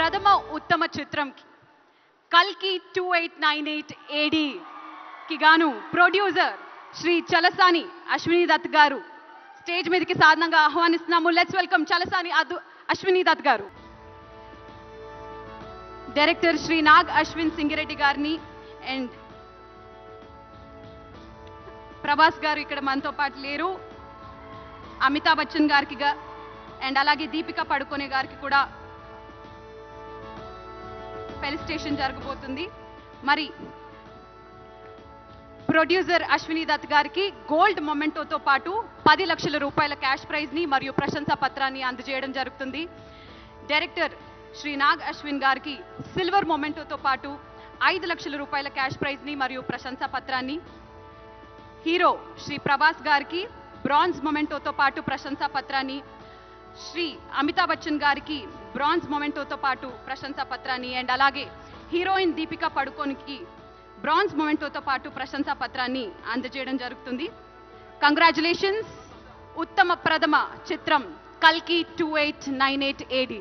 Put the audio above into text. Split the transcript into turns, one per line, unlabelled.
ప్రథమ ఉత్తమ చిత్రం కల్కి 2898 AD కి గాను ప్రొడ్యూసర్ శ్రీ చలసాని అశ్విని దత్ గారు స్టేజ్ మీదకి సాధారణంగా ఆహ్వానిస్తున్నాము. లెట్స్ వెల్కమ్ చలసాని అశ్విని దత్ గారు. డైరెక్టర్ శ్రీ నాగ్ అశ్విన్ సింగిరెడ్డి గారిని అండ్ ప్రభాస్ గారు ఇక్కడ మనతో పాటు లేరు. అమితాబ్ బచ్చన్ గారికి అండ్ అలాగే దీపికా పడుకోనే గారికి కూడా ఫెలిసిటేషన్ జరగబోతుంది. మరి ప్రొడ్యూసర్ అశ్విని దత్ గారికి గోల్డ్ మొమెంటోతో పాటు 10 లక్షల రూపాయల క్యాష్ ప్రైజ్ ని మరియు ప్రశంసా పత్రాన్ని అందజేయడం జరుగుతుంది. డైరెక్టర్ శ్రీ నాగ్ అశ్విన్ గారికి సిల్వర్ మొమెంటోతో పాటు 5 లక్షల రూపాయల క్యాష్ ప్రైజ్ ని మరియు ప్రశంసా పత్రాన్ని, హీరో శ్రీ ప్రభాస్ గారికి బ్రాంజ్ మొమెంటోతో పాటు ప్రశంసా పత్రాన్ని, శ్రీ అమితాబ్ బచ్చన్ గారికి బ్రాంజ్ మొమెంటోతో పాటు ప్రశంసా పత్రాన్ని అండ్ అలాగే హీరోయిన్ దీపికా పడుకోనికి బ్రాంజ్ మొమెంటోతో పాటు ప్రశంసా పత్రాన్ని అందజేయడం జరుగుతుంది. కంగ్రాచులేషన్స్. ఉత్తమ ప్రథమ చిత్రం కల్కి 2898 AD.